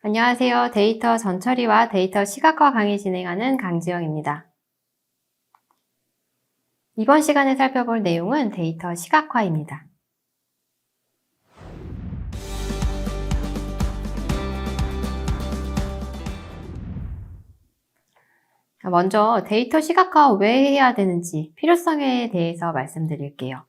안녕하세요. 데이터 전처리와 데이터 시각화 강의 진행하는 강지영입니다. 이번 시간에 살펴볼 내용은 데이터 시각화입니다. 먼저 데이터 시각화 왜 해야 되는지 필요성에 대해서 말씀드릴게요.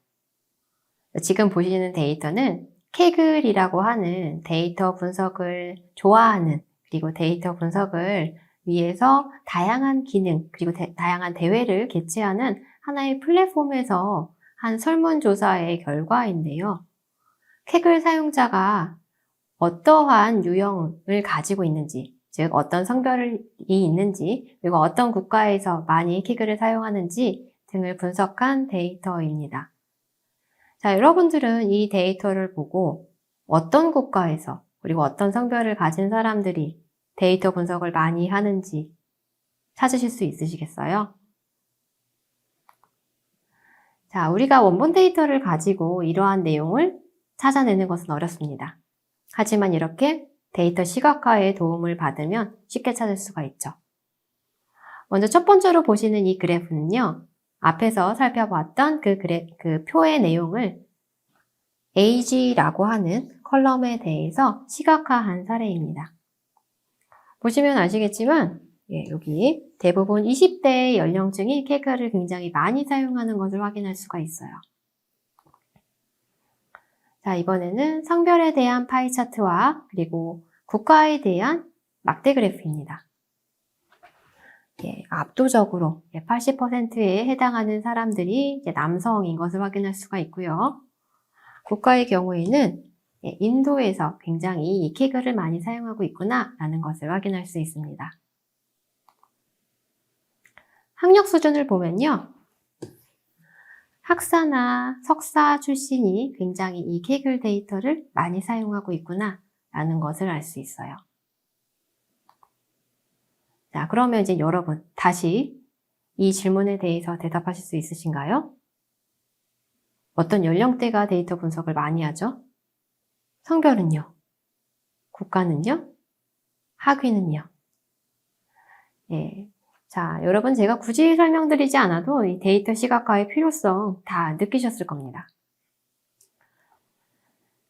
지금 보시는 데이터는 케글이라고 하는 데이터 분석을 좋아하는 그리고 데이터 분석을 위해서 다양한 기능 그리고 다양한 대회를 개최하는 하나의 플랫폼에서 한 설문조사의 결과인데요. 케글 사용자가 어떠한 유형을 가지고 있는지, 즉 어떤 성별이 있는지, 그리고 어떤 국가에서 많이 케글을 사용하는지 등을 분석한 데이터입니다. 자, 여러분들은 이 데이터를 보고 어떤 국가에서 그리고 어떤 성별을 가진 사람들이 데이터 분석을 많이 하는지 찾으실 수 있으시겠어요? 자, 우리가 원본 데이터를 가지고 이러한 내용을 찾아내는 것은 어렵습니다. 하지만 이렇게 데이터 시각화의 도움을 받으면 쉽게 찾을 수가 있죠. 먼저 첫 번째로 보시는 이 그래프는요, 앞에서 살펴봤던 그 표의 내용을 age라고 하는 컬럼에 대해서 시각화한 사례입니다. 보시면 아시겠지만 여기 대부분 20대의 연령층이 케글을 굉장히 많이 사용하는 것을 확인할 수가 있어요. 자, 이번에는 성별에 대한 파이 차트와 그리고 국가에 대한 막대 그래프입니다. 압도적으로 80%에 해당하는 사람들이 남성인 것을 확인할 수가 있고요. 국가의 경우에는 인도에서 굉장히 이 케글을 많이 사용하고 있구나 라는 것을 확인할 수 있습니다. 학력 수준을 보면요. 학사나 석사 출신이 굉장히 이 케글 데이터를 많이 사용하고 있구나 라는 것을 알 수 있어요. 자, 그러면 이제 여러분 다시 이 질문에 대해서 대답하실 수 있으신가요? 어떤 연령대가 데이터 분석을 많이 하죠? 성별은요? 국가는요? 학위는요? 자, 여러분 제가 굳이 설명드리지 않아도 이 데이터 시각화의 필요성 다 느끼셨을 겁니다.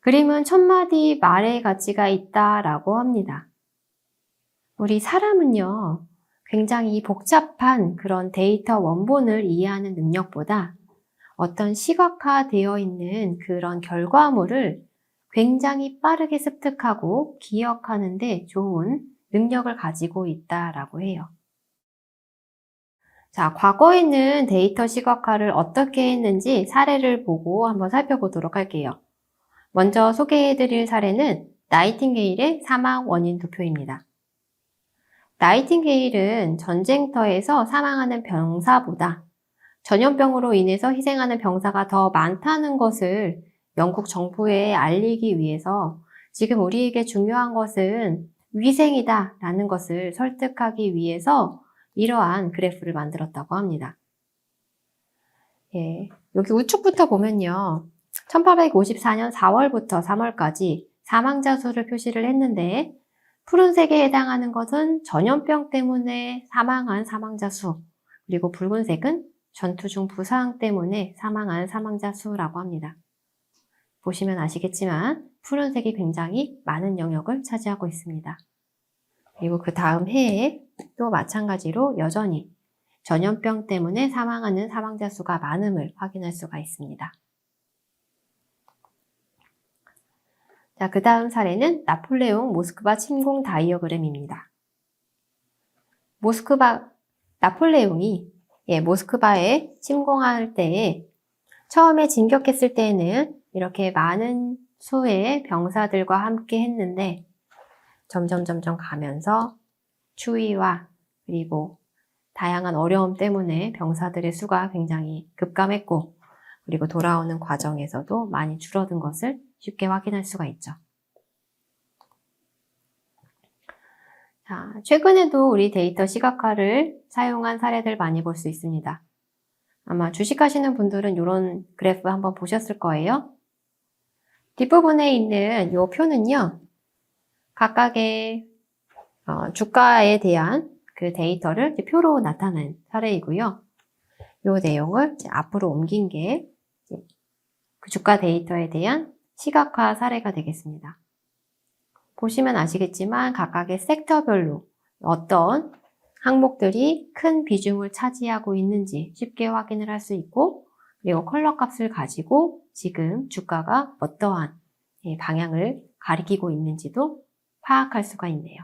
그림은 1000마디 말의 가치가 있다라고 합니다. 우리 사람은요, 굉장히 복잡한 그런 데이터 원본을 이해하는 능력보다 어떤 시각화되어 있는 그런 결과물을 굉장히 빠르게 습득하고 기억하는 데 좋은 능력을 가지고 있다라고 해요. 자, 과거에는 데이터 시각화를 어떻게 했는지 사례를 보고 한번 살펴보도록 할게요. 먼저 소개해드릴 사례는 나이팅게일의 사망 원인 도표입니다. 나이팅게일은 전쟁터에서 사망하는 병사보다 전염병으로 인해서 희생하는 병사가 더 많다는 것을 영국 정부에 알리기 위해서 지금 우리에게 중요한 것은 위생이다 라는 것을 설득하기 위해서 이러한 그래프를 만들었다고 합니다. 여기 우측부터 보면요. 1854년 4월부터 3월까지 사망자 수를 표시를 했는데 푸른색에 해당하는 것은 전염병 때문에 사망한 사망자 수, 그리고 붉은색은 전투 중 부상 때문에 사망한 사망자 수라고 합니다. 보시면 아시겠지만 푸른색이 굉장히 많은 영역을 차지하고 있습니다. 그리고 그 다음 해에 또 마찬가지로 여전히 전염병 때문에 사망하는 사망자 수가 많음을 확인할 수가 있습니다. 자, 그 다음 사례는 나폴레옹 모스크바 침공 다이어그램입니다. 나폴레옹이 모스크바에 침공할 때에 처음에 진격했을 때에는 이렇게 많은 수의 병사들과 함께 했는데 점점 가면서 추위와 그리고 다양한 어려움 때문에 병사들의 수가 굉장히 급감했고 그리고 돌아오는 과정에서도 많이 줄어든 것을 쉽게 확인할 수가 있죠. 자, 최근에도 우리 데이터 시각화를 사용한 사례들 많이 볼 수 있습니다. 아마 주식하시는 분들은 이런 그래프 한번 보셨을 거예요. 뒷부분에 있는 이 표는요. 각각의 주가에 대한 그 데이터를 이제 표로 나타낸 사례이고요. 이 내용을 이제 앞으로 옮긴 게 그 주가 데이터에 대한 시각화 사례가 되겠습니다. 보시면 아시겠지만 각각의 섹터별로 어떤 항목들이 큰 비중을 차지하고 있는지 쉽게 확인을 할 수 있고, 그리고 컬러 값을 가지고 지금 주가가 어떠한 방향을 가리키고 있는지도 파악할 수가 있네요.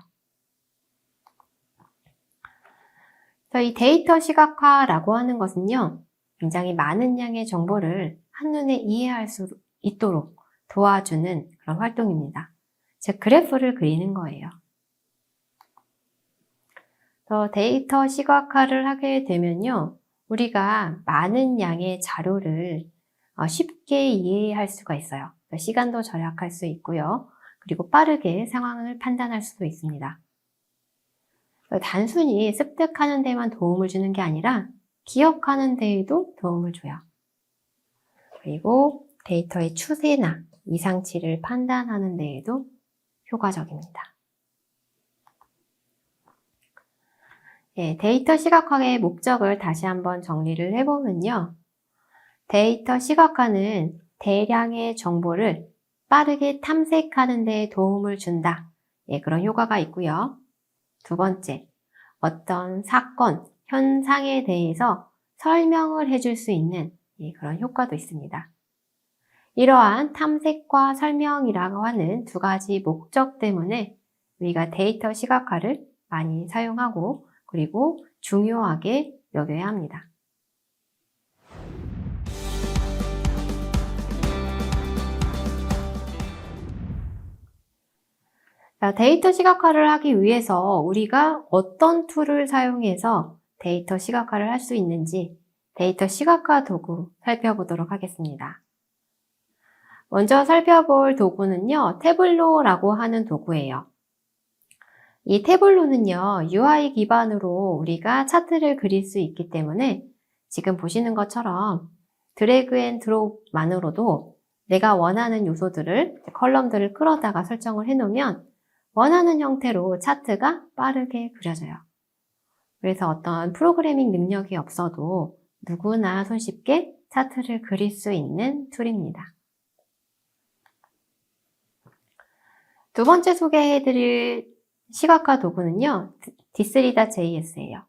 이 데이터 시각화라고 하는 것은요, 굉장히 많은 양의 정보를 한눈에 이해할 수 있도록 도와주는 그런 활동입니다. 즉, 그래프를 그리는 거예요. 데이터 시각화를 하게 되면요, 우리가 많은 양의 자료를 쉽게 이해할 수가 있어요. 시간도 절약할 수 있고요. 그리고 빠르게 상황을 판단할 수도 있습니다. 단순히 습득하는 데만 도움을 주는 게 아니라 기억하는 데에도 도움을 줘요. 그리고 데이터의 추세나 이상치를 판단하는 데에도 효과적입니다. 데이터 시각화의 목적을 다시 한번 정리를 해보면요. 데이터 시각화는 대량의 정보를 빠르게 탐색하는 데 도움을 준다. 그런 효과가 있고요. 두 번째, 어떤 사건, 현상에 대해서 설명을 해줄 수 있는 그런 효과도 있습니다. 이러한 탐색과 설명이라고 하는 두 가지 목적 때문에 우리가 데이터 시각화를 많이 사용하고 그리고 중요하게 여겨야 합니다. 데이터 시각화를 하기 위해서 우리가 어떤 툴을 사용해서 데이터 시각화를 할 수 있는지 데이터 시각화 도구 살펴보도록 하겠습니다. 먼저 살펴볼 도구는요, 태블로라고 하는 도구예요. 이 태블로는요, UI 기반으로 우리가 차트를 그릴 수 있기 때문에 지금 보시는 것처럼 드래그 앤 드롭만으로도 내가 원하는 요소들을, 컬럼들을 끌어다가 설정을 해놓으면 원하는 형태로 차트가 빠르게 그려져요. 그래서 어떤 프로그래밍 능력이 없어도 누구나 손쉽게 차트를 그릴 수 있는 툴입니다. 두 번째 소개해드릴 시각화 도구는요, 디스리다.js예요.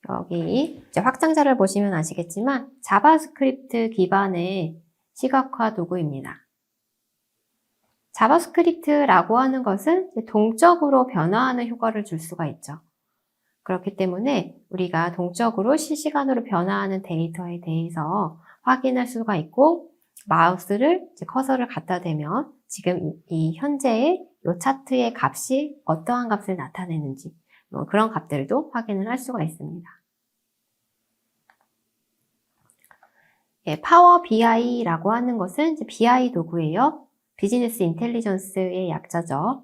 여기 이제 확장자를 보시면 아시겠지만 자바스크립트 기반의 시각화 도구입니다. 자바스크립트라고 하는 것은 동적으로 변화하는 효과를 줄 수가 있죠. 그렇기 때문에 우리가 동적으로 실시간으로 변화하는 데이터에 대해서 확인할 수가 있고, 마우스를 커서를 갖다 대면 지금 이 현재의 이 차트의 값이 어떠한 값을 나타내는지 그런 값들도 확인을 할 수가 있습니다. 파워 BI라고 하는 것은 BI 도구예요. 비즈니스 인텔리전스의 약자죠.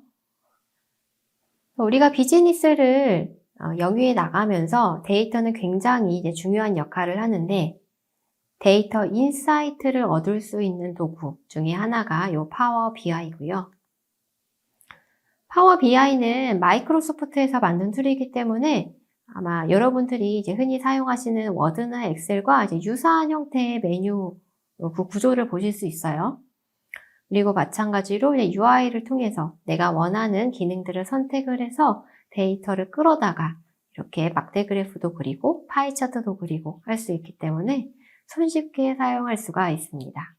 우리가 비즈니스를 영위해 나가면서 데이터는 굉장히 이제 중요한 역할을 하는데, 데이터 인사이트를 얻을 수 있는 도구 중에 하나가 이 파워 BI고요. 파워 BI는 마이크로소프트에서 만든 툴이기 때문에 아마 여러분들이 이제 흔히 사용하시는 워드나 엑셀과 이제 유사한 형태의 메뉴 그 구조를 보실 수 있어요. 그리고 마찬가지로 UI를 통해서 내가 원하는 기능들을 선택을 해서 데이터를 끌어다가 이렇게 막대 그래프도 그리고 파이 차트도 그리고 할 수 있기 때문에 손쉽게 사용할 수가 있습니다.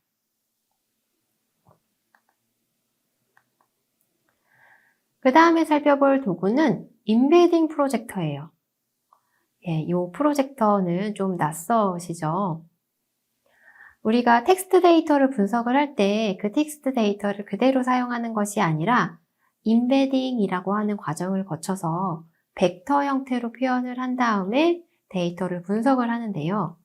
그 다음에 살펴볼 도구는 인베딩 프로젝터예요. 이 프로젝터는 좀 낯서시죠? 우리가 텍스트 데이터를 분석을 할 때 그 텍스트 데이터를 그대로 사용하는 것이 아니라 인베딩이라고 하는 과정을 거쳐서 벡터 형태로 표현을 한 다음에 데이터를 분석을 하는데요.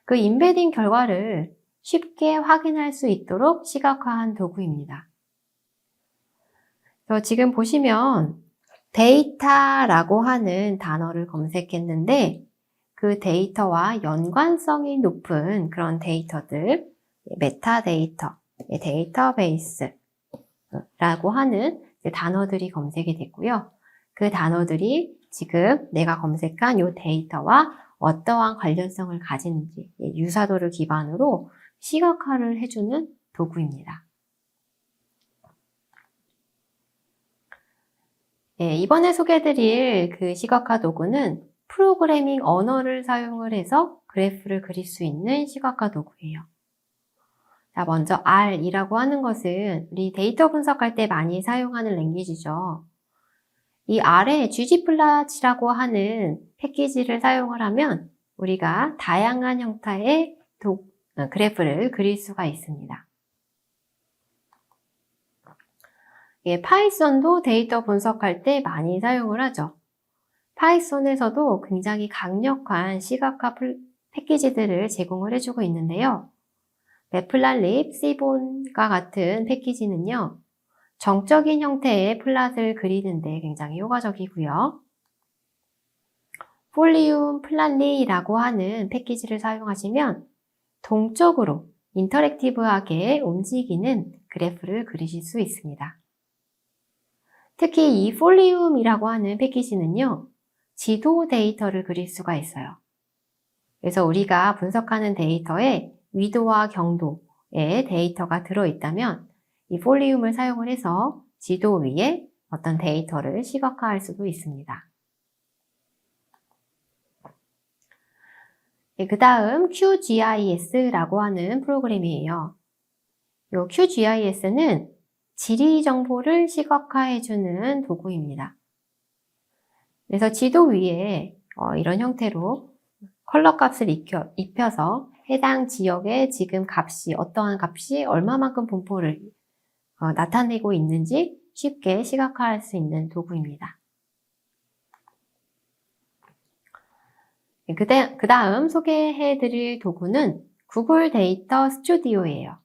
그 인베딩 결과를 쉽게 확인할 수 있도록 시각화한 도구입니다. 지금 보시면 데이터라고 하는 단어를 검색했는데 그 데이터와 연관성이 높은 그런 데이터들, 메타데이터, 데이터베이스라고 하는 단어들이 검색이 됐고요. 그 단어들이 지금 내가 검색한 이 데이터와 어떠한 관련성을 가지는지 유사도를 기반으로 시각화를 해주는 도구입니다. 이번에 소개해드릴 그 시각화 도구는 프로그래밍 언어를 사용을 해서 그래프를 그릴 수 있는 시각화 도구예요. 자, 먼저 R이라고 하는 것은 우리 데이터 분석할 때 많이 사용하는 랭귀지죠. 이 R에 ggplot이라고 하는 패키지를 사용을 하면 우리가 다양한 형태의 그래프를 그릴 수가 있습니다. 파이썬도 데이터 분석할 때 많이 사용을 하죠. 파이썬에서도 굉장히 강력한 시각화 패키지들을 제공을 해주고 있는데요. 매플랄립, 시본과 같은 패키지는요, 정적인 형태의 플랫을 그리는데 굉장히 효과적이고요. 폴리움 플랫리라고 하는 패키지를 사용하시면 동적으로 인터랙티브하게 움직이는 그래프를 그리실 수 있습니다. 특히 이 폴리움이라고 하는 패키지는요, 지도 데이터를 그릴 수가 있어요. 그래서 우리가 분석하는 데이터에 위도와 경도의 데이터가 들어있다면 이 폴리움을 사용을 해서 지도 위에 어떤 데이터를 시각화할 수도 있습니다. 그 다음 QGIS라고 하는 프로그램이에요. 이 QGIS는 지리 정보를 시각화해주는 도구입니다. 그래서 지도 위에 이런 형태로 컬러 값을 입혀서 해당 지역의 지금 값이 어떠한 값이 얼마만큼 분포를 나타내고 있는지 쉽게 시각화할 수 있는 도구입니다. 그 다음 소개해드릴 도구는 구글 데이터 스튜디오예요.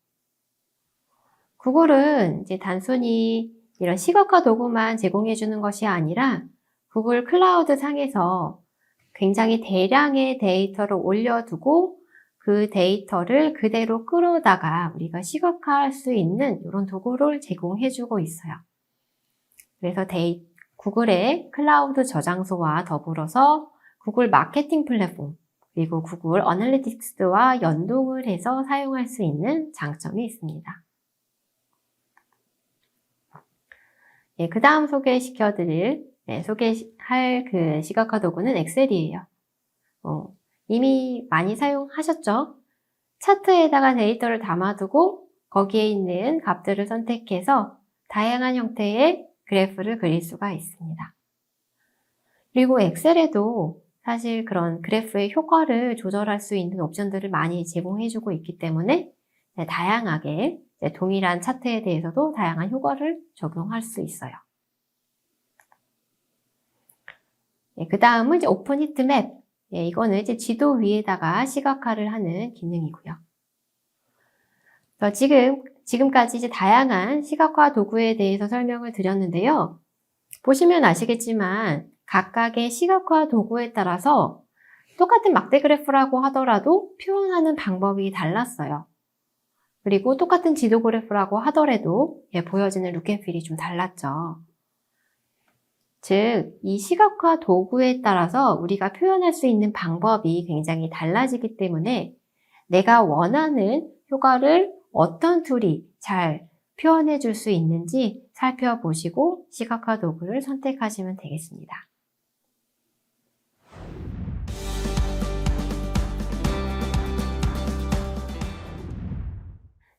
구글은 이제 단순히 이런 시각화 도구만 제공해주는 것이 아니라 구글 클라우드 상에서 굉장히 대량의 데이터를 올려두고 그 데이터를 그대로 끌어다가 우리가 시각화할 수 있는 이런 도구를 제공해주고 있어요. 그래서 구글의 클라우드 저장소와 더불어서 구글 마케팅 플랫폼 그리고 구글 어널리틱스와 연동을 해서 사용할 수 있는 장점이 있습니다. 그 다음 소개할 그 시각화 도구는 엑셀이에요. 이미 많이 사용하셨죠? 차트에다가 데이터를 담아두고 거기에 있는 값들을 선택해서 다양한 형태의 그래프를 그릴 수가 있습니다. 그리고 엑셀에도 사실 그런 그래프의 효과를 조절할 수 있는 옵션들을 많이 제공해주고 있기 때문에 다양하게 동일한 차트에 대해서도 다양한 효과를 적용할 수 있어요. 그 다음은 이제 오픈 히트맵. 이거는 이제 지도 위에다가 시각화를 하는 기능이고요. 지금까지 이제 다양한 시각화 도구에 대해서 설명을 드렸는데요. 보시면 아시겠지만 각각의 시각화 도구에 따라서 똑같은 막대 그래프라고 하더라도 표현하는 방법이 달랐어요. 그리고 똑같은 지도 그래프라고 하더라도 보여지는 룩앤필이 좀 달랐죠. 즉, 이 시각화 도구에 따라서 우리가 표현할 수 있는 방법이 굉장히 달라지기 때문에 내가 원하는 효과를 어떤 툴이 잘 표현해 줄 수 있는지 살펴보시고 시각화 도구를 선택하시면 되겠습니다.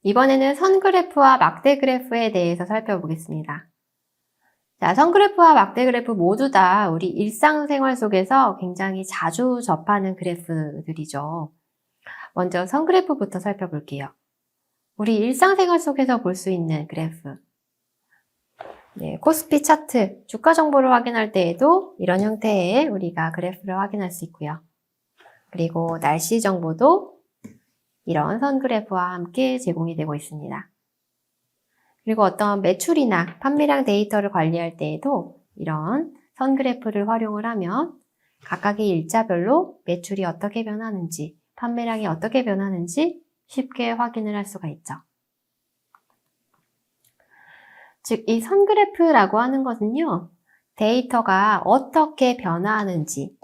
이번에는 선그래프와 막대 그래프에 대해서 살펴보겠습니다. 자, 선그래프와 막대 그래프 모두 다 우리 일상생활 속에서 굉장히 자주 접하는 그래프들이죠. 먼저 선그래프부터 살펴볼게요. 우리 일상생활 속에서 볼 수 있는 그래프. 코스피 차트, 주가 정보를 확인할 때에도 이런 형태의 우리가 그래프를 확인할 수 있고요. 그리고 날씨 정보도 이런 선그래프와 함께 제공이 되고 있습니다. 그리고 어떤 매출이나 판매량 데이터를 관리할 때에도 이런 선그래프를 활용을 하면 각각의 일자별로 매출이 어떻게 변하는지, 판매량이 어떻게 변하는지 쉽게 확인을 할 수가 있죠. 즉, 이 선그래프라고 하는 것은요, 데이터가 어떻게 변화하는지,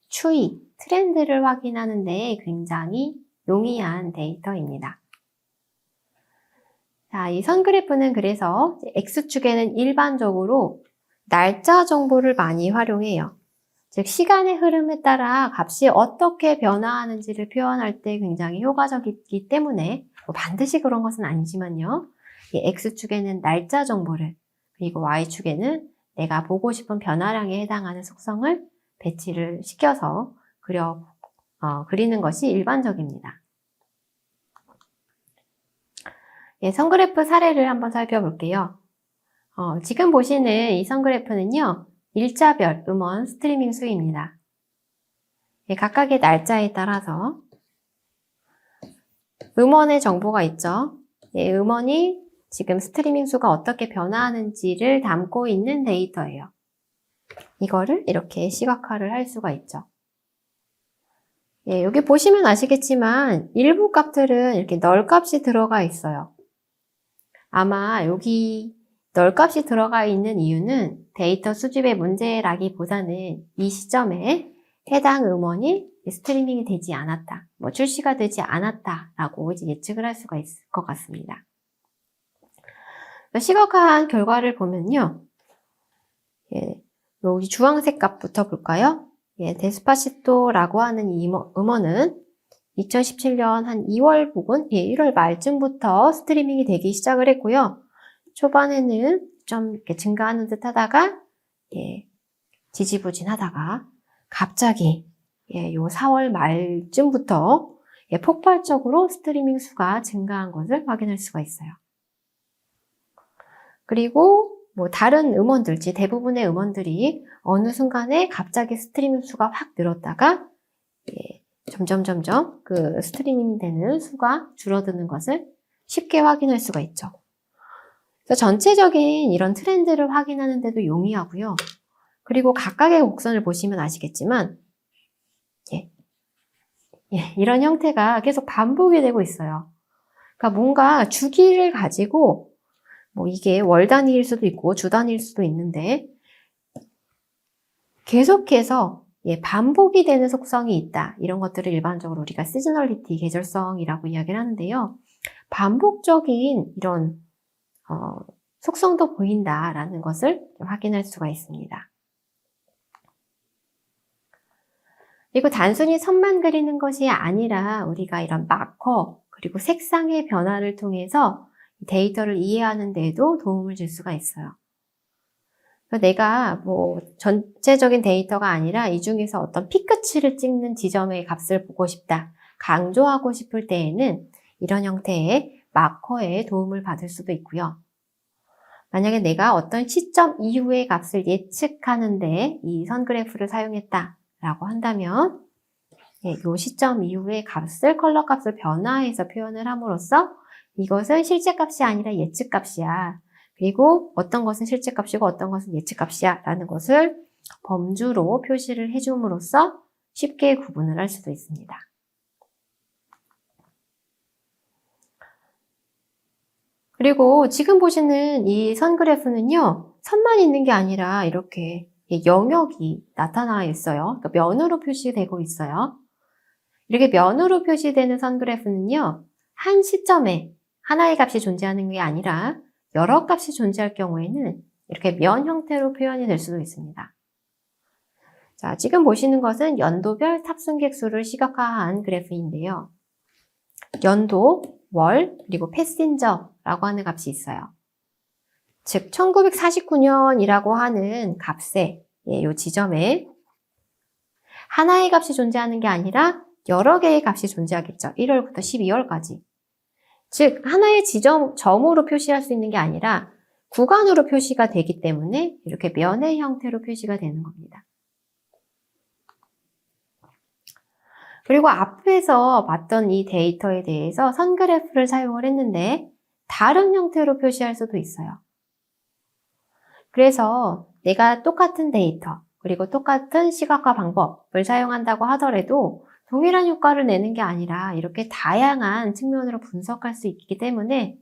추이, 트렌드를 확인하는 데 굉장히 용이한 데이터입니다. 자, 이 선그래프는 그래서 X축에는 일반적으로 날짜 정보를 많이 활용해요. 즉, 시간의 흐름에 따라 값이 어떻게 변화하는지를 표현할 때 굉장히 효과적이기 때문에 반드시 그런 것은 아니지만요. 이 X축에는 날짜 정보를, 그리고 Y축에는 내가 보고 싶은 변화량에 해당하는 속성을 배치를 시켜서 그리는 것이 일반적입니다. 예, 선그래프 사례를 한번 살펴볼게요. 지금 보시는 이 선그래프는요, 일자별 음원 스트리밍 수입니다. 예, 각각의 날짜에 따라서 음원의 정보가 있죠. 예, 음원이 지금 스트리밍 수가 어떻게 변화하는지를 담고 있는 데이터예요. 이거를 이렇게 시각화를 할 수가 있죠. 예, 여기 보시면 아시겠지만 일부 값들은 이렇게 널 값이 들어가 있어요. 아마 여기 널 값이 들어가 있는 이유는 데이터 수집의 문제라기보다는 이 시점에 해당 음원이 스트리밍이 되지 않았다, 출시가 되지 않았다라고 이제 예측을 할 수가 있을 것 같습니다. 시각화한 결과를 보면요. 예, 여기 주황색 값부터 볼까요? 예, 데스파시토라고 하는 이 음원은 2017년 한 2월 부근, 1월 말쯤부터 스트리밍이 되기 시작을 했고요. 초반에는 좀 이렇게 증가하는 듯 하다가, 지지부진하다가, 갑자기, 요 4월 말쯤부터, 폭발적으로 스트리밍 수가 증가한 것을 확인할 수가 있어요. 그리고, 다른 음원들, 대부분의 음원들이 어느 순간에 갑자기 스트리밍 수가 확 늘었다가, 점점 그 스트리밍 되는 수가 줄어드는 것을 쉽게 확인할 수가 있죠. 그래서 전체적인 이런 트렌드를 확인하는 데도 용이하고요. 그리고 각각의 곡선을 보시면 아시겠지만 이런 형태가 계속 반복이 되고 있어요. 그러니까 뭔가 주기를 가지고 이게 월 단위일 수도 있고 주 단위일 수도 있는데 계속해서 반복이 되는 속성이 있다. 이런 것들을 일반적으로 우리가 시즈널리티, 계절성이라고 이야기를 하는데요. 반복적인 이런 속성도 보인다라는 것을 확인할 수가 있습니다. 그리고 단순히 선만 그리는 것이 아니라 우리가 이런 마커 그리고 색상의 변화를 통해서 데이터를 이해하는 데에도 도움을 줄 수가 있어요. 내가 전체적인 데이터가 아니라 이 중에서 어떤 피크치를 찍는 지점의 값을 보고 싶다, 강조하고 싶을 때에는 이런 형태의 마커에 도움을 받을 수도 있고요. 만약에 내가 어떤 시점 이후의 값을 예측하는데 이 선그래프를 사용했다라고 한다면 이 시점 이후의 값을 컬러 값을 변화해서 표현을 함으로써 이것은 실제 값이 아니라 예측 값이야. 그리고 어떤 것은 실제 값이고 어떤 것은 예측 값이야 라는 것을 범주로 표시를 해줌으로써 쉽게 구분을 할 수도 있습니다. 그리고 지금 보시는 이 선 그래프는요, 선만 있는 게 아니라 이렇게 영역이 나타나 있어요. 그러니까 면으로 표시되고 있어요. 이렇게 면으로 표시되는 선 그래프는요, 한 시점에 하나의 값이 존재하는 게 아니라 여러 값이 존재할 경우에는 이렇게 면 형태로 표현이 될 수도 있습니다. 자, 지금 보시는 것은 연도별 탑승객 수를 시각화한 그래프인데요. 연도, 월, 그리고 패신저라고 하는 값이 있어요. 즉, 1949년이라고 하는 값에, 이 지점에 하나의 값이 존재하는 게 아니라 여러 개의 값이 존재하겠죠. 1월부터 12월까지. 즉, 하나의 점으로 표시할 수 있는 게 아니라 구간으로 표시가 되기 때문에 이렇게 면의 형태로 표시가 되는 겁니다. 그리고 앞에서 봤던 이 데이터에 대해서 선 그래프를 사용을 했는데 다른 형태로 표시할 수도 있어요. 그래서 내가 똑같은 데이터, 그리고 똑같은 시각화 방법을 사용한다고 하더라도 동일한 효과를 내는 게 아니라 이렇게 다양한 측면으로 분석할 수 있기 때문에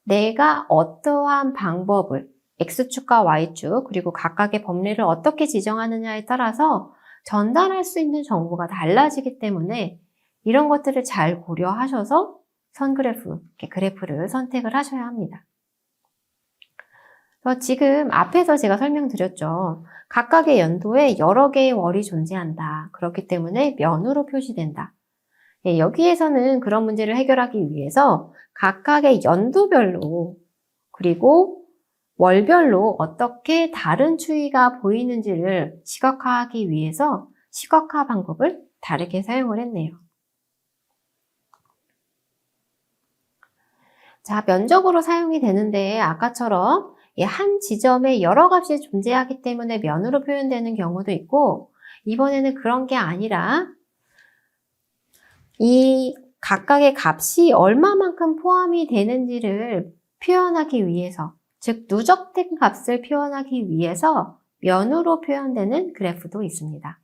내가 어떠한 방법을 X축과 Y축 그리고 각각의 범례를 어떻게 지정하느냐에 따라서 전달할 수 있는 정보가 달라지기 때문에 이런 것들을 잘 고려하셔서 선그래프, 그래프를 선택을 하셔야 합니다. 지금 앞에서 제가 설명드렸죠. 각각의 연도에 여러 개의 월이 존재한다. 그렇기 때문에 면으로 표시된다. 여기에서는 그런 문제를 해결하기 위해서 각각의 연도별로 그리고 월별로 어떻게 다른 추이가 보이는지를 시각화하기 위해서 시각화 방법을 다르게 사용을 했네요. 자, 면적으로 사용이 되는데 아까처럼 한 지점에 여러 값이 존재하기 때문에 면으로 표현되는 경우도 있고 이번에는 그런 게 아니라 이 각각의 값이 얼마만큼 포함이 되는지를 표현하기 위해서, 즉 누적된 값을 표현하기 위해서 면으로 표현되는 그래프도 있습니다.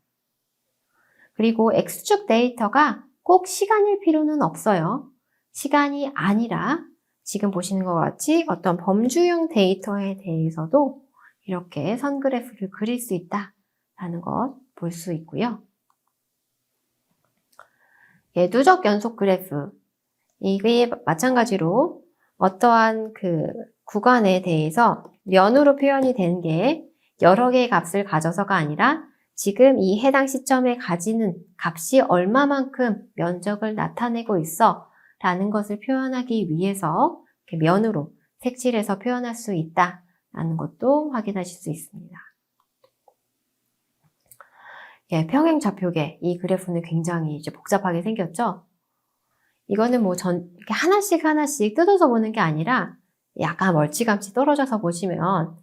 그리고 X축 데이터가 꼭 시간일 필요는 없어요. 시간이 아니라 지금 보시는 것 같이 어떤 범주형 데이터에 대해서도 이렇게 선그래프를 그릴 수 있다라는 것 볼 수 있고요. 누적 연속 그래프. 이게 마찬가지로 어떠한 그 구간에 대해서 면으로 표현이 되는 게 여러 개의 값을 가져서가 아니라 지금 이 해당 시점에 가지는 값이 얼마만큼 면적을 나타내고 있어 라는 것을 표현하기 위해서 이렇게 면으로 색칠해서 표현할 수 있다라는 것도 확인하실 수 있습니다. 평행 좌표계. 이 그래프는 굉장히 이제 복잡하게 생겼죠? 이거는 뭐 이렇게 하나씩 뜯어서 보는 게 아니라 약간 멀찌감치 떨어져서 보시면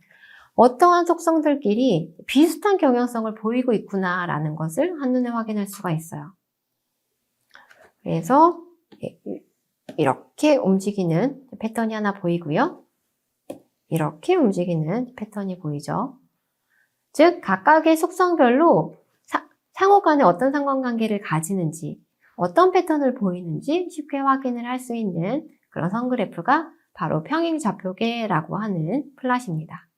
어떠한 속성들끼리 비슷한 경향성을 보이고 있구나라는 것을 한눈에 확인할 수가 있어요. 그래서 이렇게 움직이는 패턴이 하나 보이고요. 이렇게 움직이는 패턴이 보이죠. 즉 각각의 속성별로 상호 간에 어떤 상관관계를 가지는지 어떤 패턴을 보이는지 쉽게 확인을 할 수 있는 그런 선그래프가 바로 평행좌표계라고 하는 플롯입니다.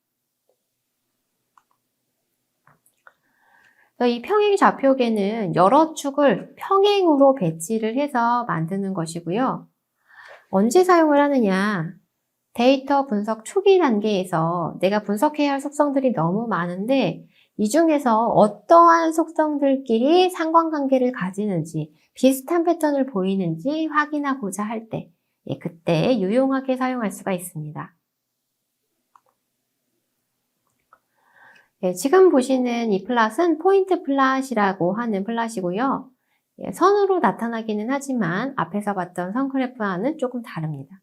이 평행좌표계는 여러 축을 평행으로 배치를 해서 만드는 것이고요. 언제 사용을 하느냐? 데이터 분석 초기 단계에서 내가 분석해야 할 속성들이 너무 많은데 이 중에서 어떠한 속성들끼리 상관관계를 가지는지 비슷한 패턴을 보이는지 확인하고자 할 때 그때 유용하게 사용할 수가 있습니다. 지금 보시는 이 플롯은 포인트 플롯이라고 하는 플롯이고요. 선으로 나타나기는 하지만 앞에서 봤던 선그래프와는 조금 다릅니다.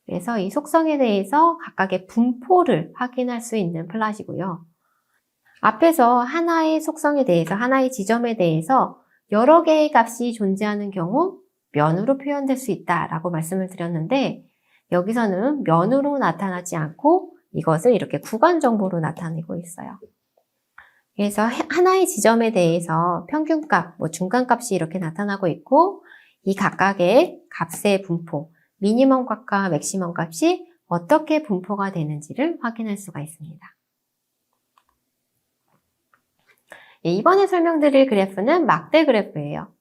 그래서 이 속성에 대해서 각각의 분포를 확인할 수 있는 플롯이고요. 앞에서 하나의 속성에 대해서, 하나의 지점에 대해서 여러 개의 값이 존재하는 경우 면으로 표현될 수 있다라고 말씀을 드렸는데 여기서는 면으로 나타나지 않고 이것을 이렇게 구간 정보로 나타내고 있어요. 그래서 하나의 지점에 대해서 평균값, 중간값이 이렇게 나타나고 있고 이 각각의 값의 분포, 미니멈 값과 맥시멈 값이 어떻게 분포가 되는지를 확인할 수가 있습니다. 이번에 설명드릴 그래프는 막대 그래프예요.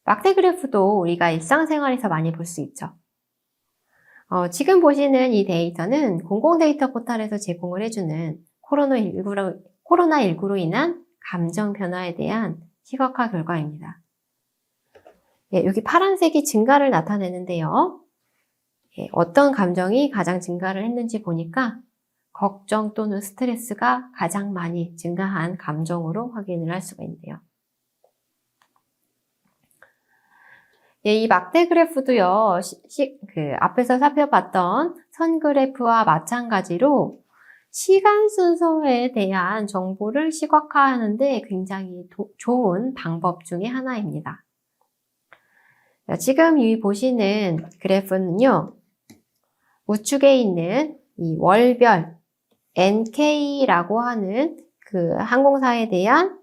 막대 그래프도 우리가 일상생활에서 많이 볼 수 있죠. 지금 보시는 이 데이터는 공공데이터 포털에서 제공을 해주는 코로나19로 인한 감정 변화에 대한 시각화 결과입니다. 여기 파란색이 증가를 나타내는데요. 어떤 감정이 가장 증가를 했는지 보니까 걱정 또는 스트레스가 가장 많이 증가한 감정으로 확인을 할 수가 있네요. 이 막대 그래프도요, 앞에서 살펴봤던 선 그래프와 마찬가지로 시간 순서에 대한 정보를 시각화하는데 굉장히 좋은 방법 중에 하나입니다. 지금 이 보시는 그래프는요, 우측에 있는 이 월별 NK라고 하는 그 항공사에 대한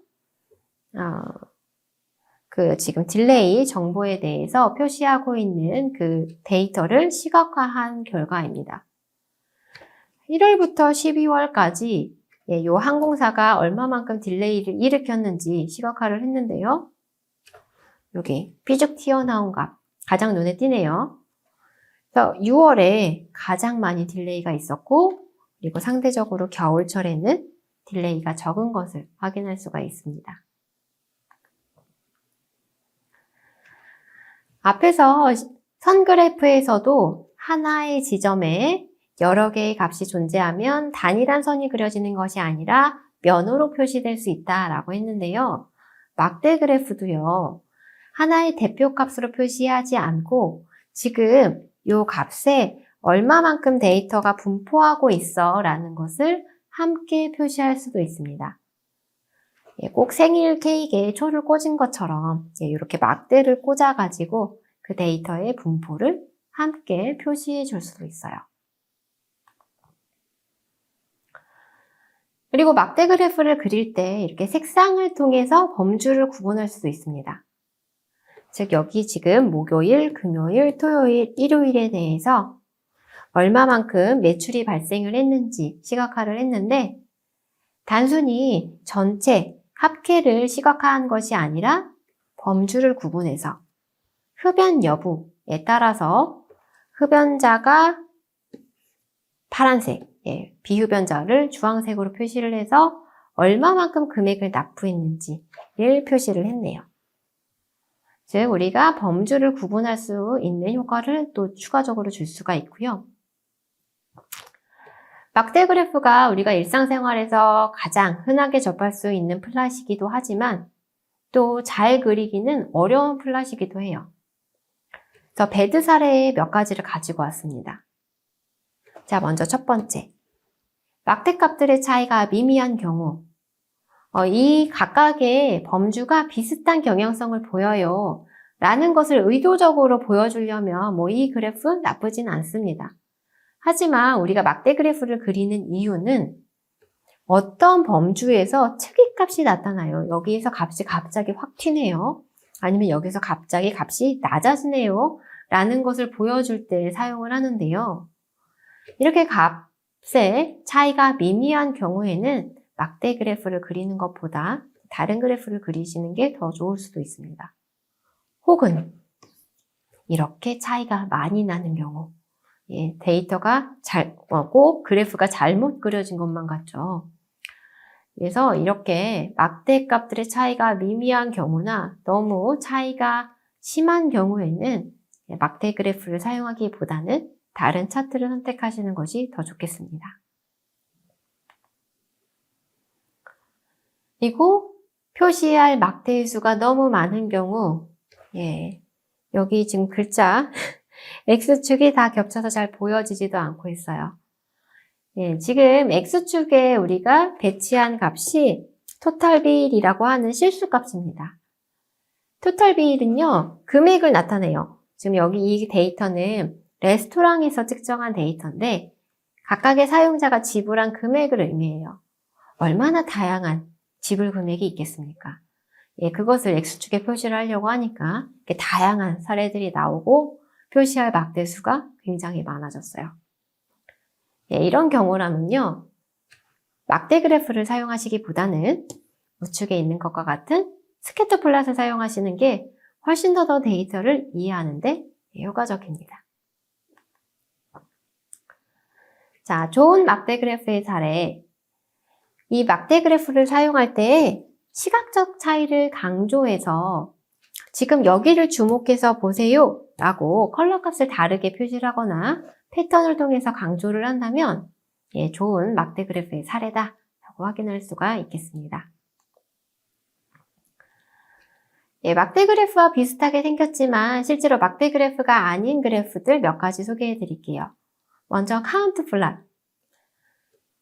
지금 딜레이 정보에 대해서 표시하고 있는 그 데이터를 시각화한 결과입니다. 1월부터 12월까지 이 항공사가 얼마만큼 딜레이를 일으켰는지 시각화를 했는데요. 여기 삐죽 튀어나온 값 가장 눈에 띄네요. 그래서 6월에 가장 많이 딜레이가 있었고, 그리고 상대적으로 겨울철에는 딜레이가 적은 것을 확인할 수가 있습니다. 앞에서 선 그래프에서도 하나의 지점에 여러 개의 값이 존재하면 단일한 선이 그려지는 것이 아니라 면으로 표시될 수 있다라고 했는데요. 막대 그래프도요. 하나의 대표값으로 표시하지 않고 지금 이 값에 얼마만큼 데이터가 분포하고 있어 라는 것을 함께 표시할 수도 있습니다. 꼭 생일 케이크에 초를 꽂은 것처럼 이렇게 막대를 꽂아가지고 그 데이터의 분포를 함께 표시해 줄 수도 있어요. 그리고 막대 그래프를 그릴 때 이렇게 색상을 통해서 범주를 구분할 수도 있습니다. 즉 여기 지금 목요일, 금요일, 토요일, 일요일에 대해서 얼마만큼 매출이 발생을 했는지 시각화를 했는데 단순히 전체 합계를 시각화한 것이 아니라 범주를 구분해서 흡연 여부에 따라서 흡연자가 파란색, 비흡연자를 주황색으로 표시를 해서 얼마만큼 금액을 납부했는지를 표시를 했네요. 즉 우리가 범주를 구분할 수 있는 효과를 또 추가적으로 줄 수가 있고요. 막대 그래프가 우리가 일상생활에서 가장 흔하게 접할 수 있는 플랫이기도 하지만 또 잘 그리기는 어려운 플랫이기도 해요. 그래서 배드 사례 몇 가지를 가지고 왔습니다. 자, 먼저 첫 번째. 막대 값들의 차이가 미미한 경우 이 각각의 범주가 비슷한 경향성을 보여요 라는 것을 의도적으로 보여주려면 이 그래프 나쁘진 않습니다. 하지만 우리가 막대 그래프를 그리는 이유는 어떤 범주에서 특이값이 나타나요. 여기에서 값이 갑자기 확 튀네요. 아니면 여기서 갑자기 값이 낮아지네요. 라는 것을 보여줄 때 사용을 하는데요. 이렇게 값의 차이가 미미한 경우에는 막대 그래프를 그리는 것보다 다른 그래프를 그리시는 게 더 좋을 수도 있습니다. 혹은 이렇게 차이가 많이 나는 경우 데이터가 꼭 그래프가 잘못 그려진 것만 같죠. 그래서 이렇게 막대 값들의 차이가 미미한 경우나 너무 차이가 심한 경우에는 막대 그래프를 사용하기보다는 다른 차트를 선택하시는 것이 더 좋겠습니다. 그리고 표시할 막대의 수가 너무 많은 경우 여기 지금 글자 X축이 다 겹쳐서 잘 보여지지도 않고 있어요. 지금 X축에 우리가 배치한 값이 토탈 비일이라고 하는 실수값입니다. 토탈 비일은요, 금액을 나타내요. 지금 여기 이 데이터는 레스토랑에서 측정한 데이터인데 각각의 사용자가 지불한 금액을 의미해요. 얼마나 다양한 지불 금액이 있겠습니까? 그것을 X축에 표시를 하려고 하니까 다양한 사례들이 나오고 표시할 막대수가 굉장히 많아졌어요. 이런 경우라면요, 막대 그래프를 사용하시기보다는 우측에 있는 것과 같은 스캐터 플롯을 사용하시는 게 훨씬 더 데이터를 이해하는 데 효과적입니다. 자, 좋은 막대 그래프의 사례. 이 막대 그래프를 사용할 때 시각적 차이를 강조해서 지금 여기를 주목해서 보세요 라고 컬러 값을 다르게 표시를 하거나 패턴을 통해서 강조를 한다면 좋은 막대 그래프의 사례다 라고 확인할 수가 있겠습니다. 막대 그래프와 비슷하게 생겼지만 실제로 막대 그래프가 아닌 그래프들 몇 가지 소개해 드릴게요. 먼저 카운트 플롯.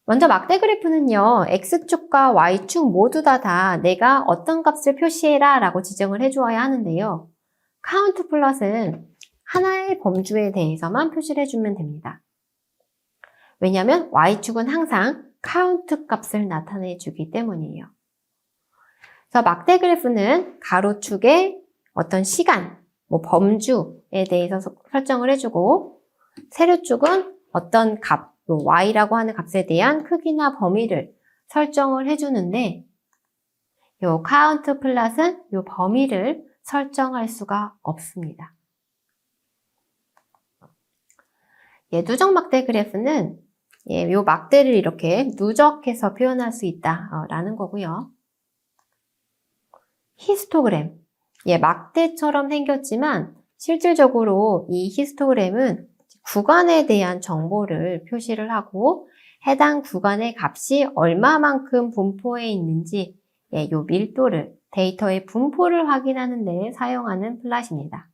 먼저 막대 그래프는요, X축과 Y축 모두 다 내가 어떤 값을 표시해라 라고 지정을 해주어야 하는데요. 카운트 플롯은 하나의 범주에 대해서만 표시를 해주면 됩니다. 왜냐하면 Y축은 항상 카운트 값을 나타내 주기 때문이에요. 그래서 막대 그래프는 가로축에 어떤 시간, 뭐 범주에 대해서 설정을 해주고, 세로축은 어떤 값, y라고 하는 값에 대한 크기나 범위를 설정을 해주는데, 요 count 플롯은 요 범위를 설정할 수가 없습니다. 누적 막대 그래프는 요 막대를 이렇게 누적해서 표현할 수 있다라는 거고요. 히스토그램, 막대처럼 생겼지만 실질적으로 이 히스토그램은 구간에 대한 정보를 표시를 하고 해당 구간의 값이 얼마만큼 분포해 있는지 요 밀도를, 데이터의 분포를 확인하는 데 사용하는 플롯입니다.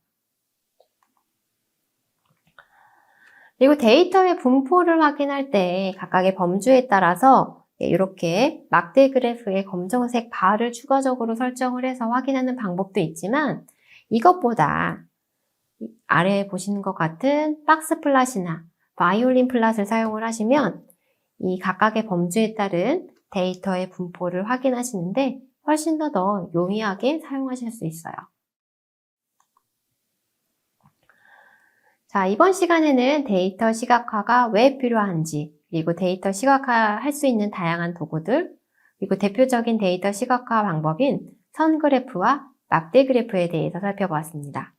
그리고 데이터의 분포를 확인할 때 각각의 범주에 따라서 이렇게 막대 그래프의 검정색 바를 추가적으로 설정을 해서 확인하는 방법도 있지만 이것보다 아래에 보시는 것 같은 박스 플롯이나 바이올린 플롯을 사용을 하시면 이 각각의 범주에 따른 데이터의 분포를 확인하시는데 훨씬 더 용이하게 사용하실 수 있어요. 자, 이번 시간에는 데이터 시각화가 왜 필요한지, 그리고 데이터 시각화 할 수 있는 다양한 도구들, 그리고 대표적인 데이터 시각화 방법인 선 그래프와 막대 그래프에 대해서 살펴보았습니다.